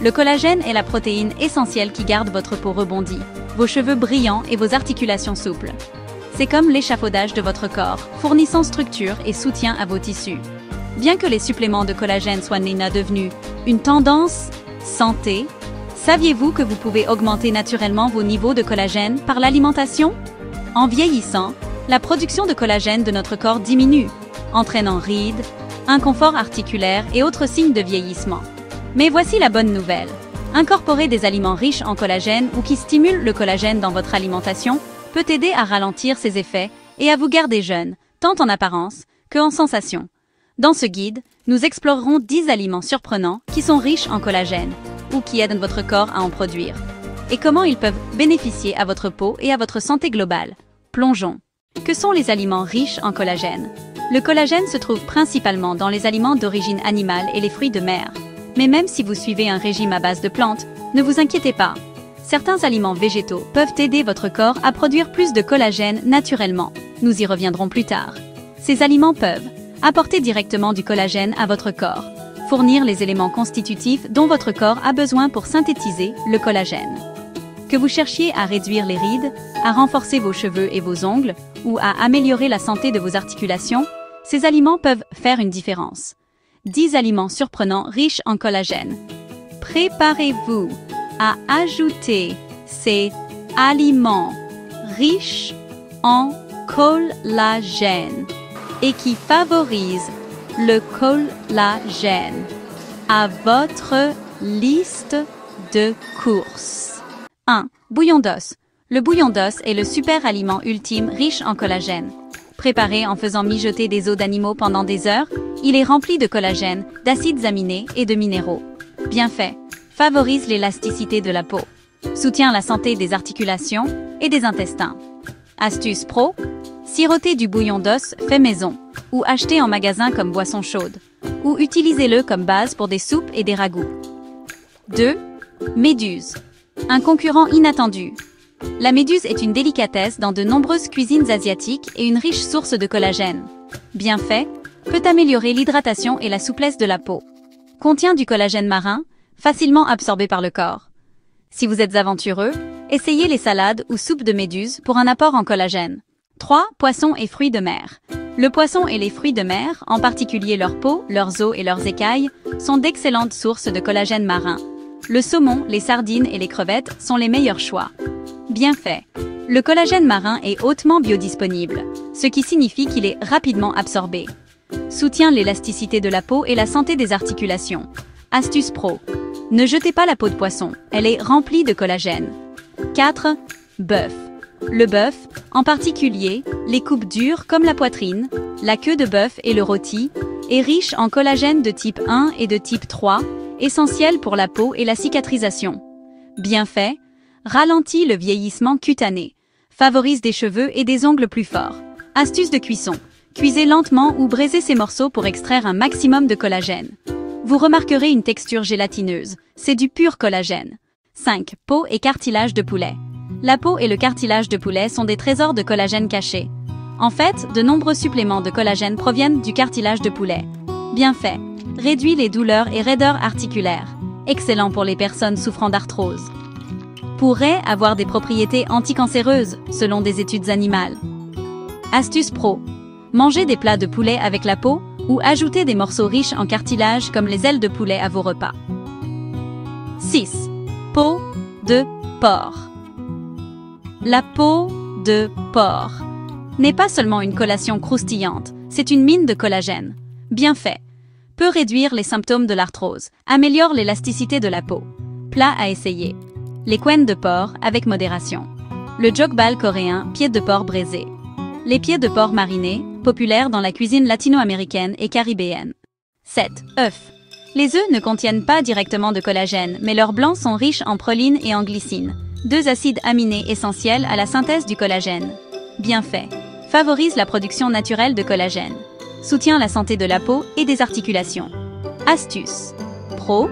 Le collagène est la protéine essentielle qui garde votre peau rebondie, vos cheveux brillants et vos articulations souples. C'est comme l'échafaudage de votre corps, fournissant structure et soutien à vos tissus. Bien que les suppléments de collagène soient devenus une tendance santé, saviez-vous que vous pouvez augmenter naturellement vos niveaux de collagène par l'alimentation? En vieillissant, la production de collagène de notre corps diminue, entraînant rides, inconfort articulaire et autres signes de vieillissement. Mais voici la bonne nouvelle. Incorporer des aliments riches en collagène ou qui stimulent le collagène dans votre alimentation peut aider à ralentir ses effets et à vous garder jeune, tant en apparence que en sensation. Dans ce guide, nous explorerons 10 aliments surprenants qui sont riches en collagène ou qui aident votre corps à en produire, et comment ils peuvent bénéficier à votre peau et à votre santé globale. Plongeons. Que sont les aliments riches en collagène? Le collagène se trouve principalement dans les aliments d'origine animale et les fruits de mer. Mais même si vous suivez un régime à base de plantes, ne vous inquiétez pas. Certains aliments végétaux peuvent aider votre corps à produire plus de collagène naturellement. Nous y reviendrons plus tard. Ces aliments peuvent apporter directement du collagène à votre corps, fournir les éléments constitutifs dont votre corps a besoin pour synthétiser le collagène. Que vous cherchiez à réduire les rides, à renforcer vos cheveux et vos ongles, ou à améliorer la santé de vos articulations, ces aliments peuvent faire une différence. 10 aliments surprenants riches en collagène. Préparez-vous à ajouter ces aliments riches en collagène et qui favorisent le collagène à votre liste de courses. 1. Bouillon d'os. Le bouillon d'os est le super aliment ultime riche en collagène. Préparé en faisant mijoter des os d'animaux pendant des heures, il est rempli de collagène, d'acides aminés et de minéraux. Bien fait, favorise l'élasticité de la peau, soutient la santé des articulations et des intestins. Astuce pro, sirotez du bouillon d'os fait maison, ou achetez en magasin comme boisson chaude, ou utilisez-le comme base pour des soupes et des ragoûts. 2. Méduse. Un concurrent inattendu. La méduse est une délicatesse dans de nombreuses cuisines asiatiques et une riche source de collagène. Bien fait, peut améliorer l'hydratation et la souplesse de la peau. Contient du collagène marin, facilement absorbé par le corps. Si vous êtes aventureux, essayez les salades ou soupes de méduse pour un apport en collagène. 3. Poissons et fruits de mer. Le poisson et les fruits de mer, en particulier leur peau, leurs os et leurs écailles, sont d'excellentes sources de collagène marin. Le saumon, les sardines et les crevettes sont les meilleurs choix. Bien fait. Le collagène marin est hautement biodisponible, ce qui signifie qu'il est rapidement absorbé. Soutient l'élasticité de la peau et la santé des articulations. Astuce pro. Ne jetez pas la peau de poisson, elle est remplie de collagène. 4. Bœuf. Le bœuf, en particulier, les coupes dures comme la poitrine, la queue de bœuf et le rôti, est riche en collagène de type 1 et de type 3, essentiel pour la peau et la cicatrisation. Bien fait, ralentit le vieillissement cutané, favorise des cheveux et des ongles plus forts. Astuce de cuisson. Cuisez lentement ou braisez ces morceaux pour extraire un maximum de collagène. Vous remarquerez une texture gélatineuse, c'est du pur collagène. 5. Peau et cartilage de poulet. La peau et le cartilage de poulet sont des trésors de collagène cachés. En fait, de nombreux suppléments de collagène proviennent du cartilage de poulet. Bien fait, réduit les douleurs et raideurs articulaires. Excellent pour les personnes souffrant d'arthrose. Pourrait avoir des propriétés anticancéreuses, selon des études animales. Astuce pro. Mangez des plats de poulet avec la peau ou ajoutez des morceaux riches en cartilage comme les ailes de poulet à vos repas. 6. Peau de porc. La peau de porc n'est pas seulement une collation croustillante, c'est une mine de collagène. Bien fait. Peut réduire les symptômes de l'arthrose, améliore l'élasticité de la peau. Plat à essayer. Les couennes de porc avec modération. Le jokbal coréen, pieds de porc braisés. Les pieds de porc marinés, populaires dans la cuisine latino-américaine et caribéenne. 7. Œufs. Les œufs ne contiennent pas directement de collagène, mais leurs blancs sont riches en proline et en glycine, deux acides aminés essentiels à la synthèse du collagène. Bien fait. Favorise la production naturelle de collagène. Soutient la santé de la peau et des articulations. Astuce. Pro.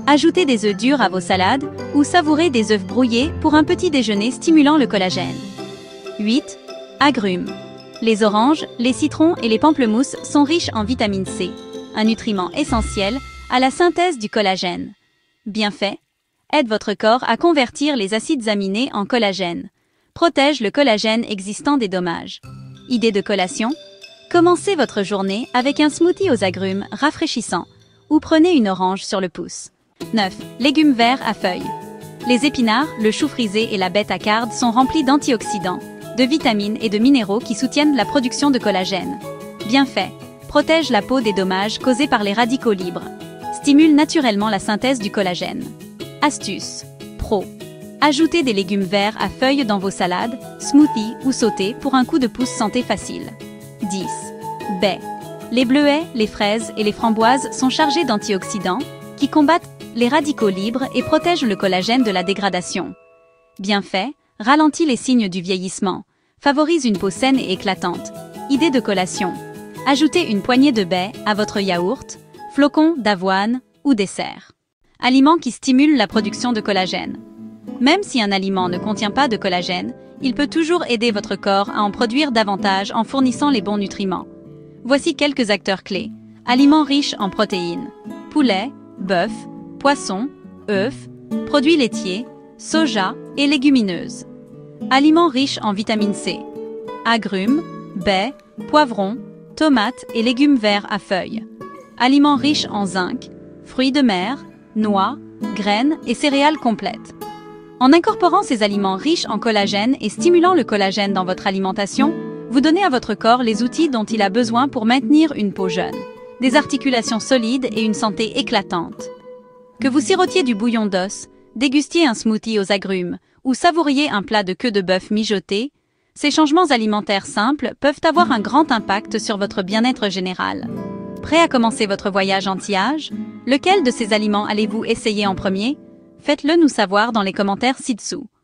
Ajoutez des œufs durs à vos salades ou savourez des œufs brouillés pour un petit déjeuner stimulant le collagène. 8. Agrumes. Les oranges, les citrons et les pamplemousses sont riches en vitamine C, un nutriment essentiel à la synthèse du collagène. Bienfaits: aide votre corps à convertir les acides aminés en collagène. Protège le collagène existant des dommages. Idée de collation: commencez votre journée avec un smoothie aux agrumes rafraîchissant ou prenez une orange sur le pouce. 9. Légumes verts à feuilles. Les épinards, le chou frisé et la bêta-carde sont remplis d'antioxydants, de vitamines et de minéraux qui soutiennent la production de collagène. Bienfaits: protège la peau des dommages causés par les radicaux libres. Stimule naturellement la synthèse du collagène. Astuce: pro. Ajoutez des légumes verts à feuilles dans vos salades, smoothies ou sautés pour un coup de pouce santé facile. 10. Baies. Les bleuets, les fraises et les framboises sont chargés d'antioxydants qui combattent les radicaux libres et protègent le collagène de la dégradation. Bienfaits: ralentit les signes du vieillissement, favorise une peau saine et éclatante. Idée de collation: ajoutez une poignée de baies à votre yaourt, flocons d'avoine ou dessert. Aliments qui stimulent la production de collagène. Même si un aliment ne contient pas de collagène, il peut toujours aider votre corps à en produire davantage en fournissant les bons nutriments. Voici quelques acteurs clés. Aliments riches en protéines: poulet, bœuf, poisson, œufs, produits laitiers, soja et légumineuses. Aliments riches en vitamine C: agrumes, baies, poivrons, tomates et légumes verts à feuilles. Aliments riches en zinc: fruits de mer, noix, graines et céréales complètes. En incorporant ces aliments riches en collagène et stimulant le collagène dans votre alimentation, vous donnez à votre corps les outils dont il a besoin pour maintenir une peau jeune, des articulations solides et une santé éclatante. Que vous sirotiez du bouillon d'os, dégustiez un smoothie aux agrumes ou savouriez un plat de queue de bœuf mijoté, ces changements alimentaires simples peuvent avoir un grand impact sur votre bien-être général. Prêt à commencer votre voyage anti-âge? Lequel de ces aliments allez-vous essayer en premier? Faites-le nous savoir dans les commentaires ci-dessous.